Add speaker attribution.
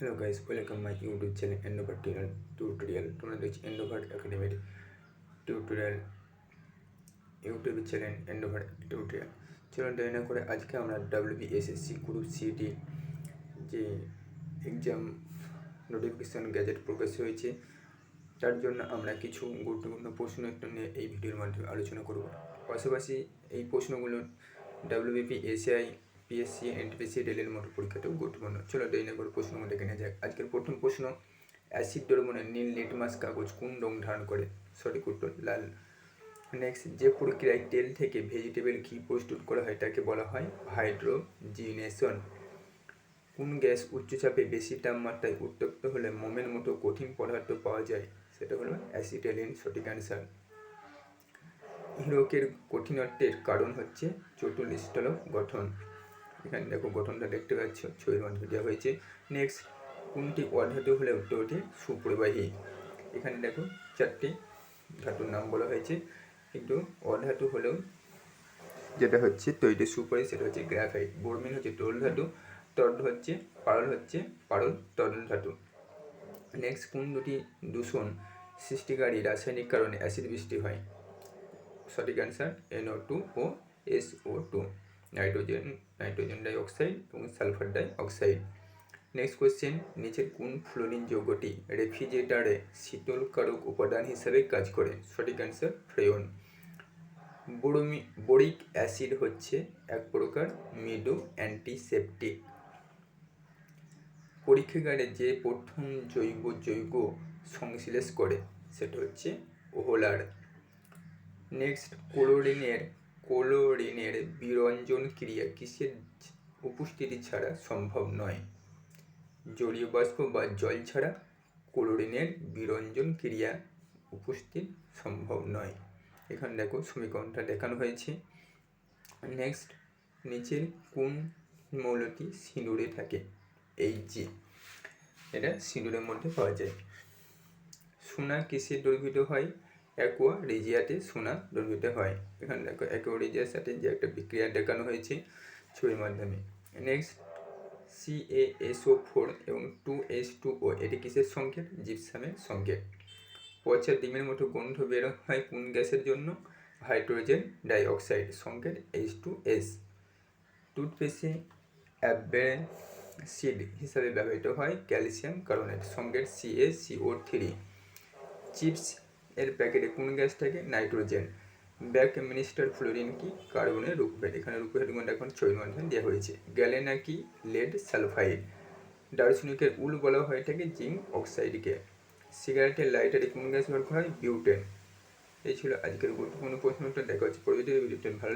Speaker 1: Hello guys, welcome my YouTube channel Endeavour tutorial. তোমরা দেখছি Endeavour একাডেমির tutorial YouTube channel Endeavour tutorial. চলুন দেরি না করে আজকে আমরা WBSSC গ্রুপ সিটি যে এক্সাম নোটিফিকেশান গ্যাজেট প্রকাশ হয়েছে, তার জন্য আমরা কিছু গুরুত্বপূর্ণ প্রশ্ন নিয়ে এই ভিডিওর মাধ্যমে আলোচনা করব। পাশাপাশি এই প্রশ্নগুলো WBP, ACI, PSC, NTPC, রেলের মতো পরীক্ষাতেও গুরুত্বপূর্ণ। চলো দেরি না করে প্রশ্ন দেখে নেওয়া যাক। আজকের প্রথম প্রশ্ন, অ্যাসিড দ্রবণে নীল লিটমাস কাগজ কোন রং ধারণ করে? সঠিক উত্তর লাল। নেক্সট, যে প্রক্রিয়ায় তেল থেকে ভেজিটেবল ঘি প্রস্তুত করা হয় তাকে বলা হয় হাইড্রোজিনেশন। কোন গ্যাস উচ্চচাপে বেশি তাপমাত্রায় উত্তপ্ত হলে মোমের মতো কঠিন পদার্থ পাওয়া যায়? সেটা হলো অ্যাসিটাইলিন। সঠিক অ্যান্সার। হীরকের কঠিনত্বের কারণ হচ্ছে চটুল স্থলক গঠন। এখানে দেখো গঠনটা দেখতে পাচ্ছ, ছবির মাধ্যমে দেওয়া হয়েছে। নেক্সট, কোনটি অধাতু হলে উত্তরটি সুপ্রবাহী? এখানে দেখো চারটি ধাতুর নাম বলা হয়েছে, কিন্তু অধাতু হলেও যেটা হচ্ছে তৈরি সুপ্রবাহী সেটা হচ্ছে গ্রাফাইট। ব্রোমিন হচ্ছে তরল ধাতু, তরল হচ্ছে পারদ তরল ধাতু। নেক্সট, কোন দুটি দূষণ সৃষ্টিকারী রাসায়নিক কারণে অ্যাসিড বৃষ্টি হয়? সঠিক অ্যান্সার NO2 ও SO2, নাইট্রোজেন ডাইঅক্সাইড এবং সালফার ডাইঅক্সাইড। নেক্সট কোয়েশ্চেন, নিচের কোন ফ্লোরিন যৌগটি রেফ্রিজারেটরে শীতলকারক উপাদান হিসেবে কাজ করে? সঠিক অ্যান্সার ফ্রেয়ন। বোরিক অ্যাসিড হচ্ছে এক প্রকার মৃদু অ্যান্টিসেপটিক। পরীক্ষাগারে যে প্রথম জৈব যৌগ সংশ্লেষ করে সেটা হচ্ছে ওহলার। নেক্সট, ক্লোরিনের বিরঞ্জন ক্রিয়া কিসের উপস্থিতি ছাড়া সম্ভব নয়? জলীয় বাষ্প বা জল ছাড়া ক্লোরিনের বিরঞ্জন ক্রিয়া উপস্থিত সম্ভব নয়। এখানে দেখো সমীকরণটা দেখানো হয়েছে। নেক্সট, নিচের কোন মৌলটি সিঁদুরে থাকে? যে এটা সিঁদুরের মধ্যে পাওয়া যায়। সোনা কিসে দ্রবীভূত হয়? অ্যাকোয়া রিজিয়াতে সোনা দ্রবীভূত হয়। এখানে দেখো অ্যাকোয়া রিজিয়ার সাথে যে একটা বিক্রিয়া দেখানো হয়েছে ছবির মাধ্যমে। নেক্সট, CaSO4 এবং 2H2O এটি কিসের সংকেত? জিপসামের সংকেত। পচা ডিমের মতো গন্ধ বের হয় কোন গ্যাসের জন্য? হাইড্রোজেন ডাইঅক্সাইড, সংকেত H2S। টুথপেস্টে অ্যাসিড হিসাবে ব্যবহৃত হয় ক্যালসিয়াম কার্বনেট, সংকেত CaCO3। চিপস এর প্যাকেটে কোন গ্যাস থাকে? নাইট্রোজেন। ব্যাক মিনিস্টার ফ্লোরিন কি? কার্বনের রূপভেদ। এখানে রূপভেদ গুণটা এখন ছবির মাধ্যমে দেওয়া হয়েছে। গ্যালেনা কি? Lead sulphide. দার্শনিকের উল বলা হয়ে থাকে জিঙ্ক অক্সাইডকে। সিগারেটের লাইটারে কোন গ্যাস ব্যবহার করা হয়? বিউটেন। এই ছিল আজকের গুরুত্বপূর্ণ প্রশ্নটা। দেখা হচ্ছে পরবর্তী ভিডিওতে। ভালো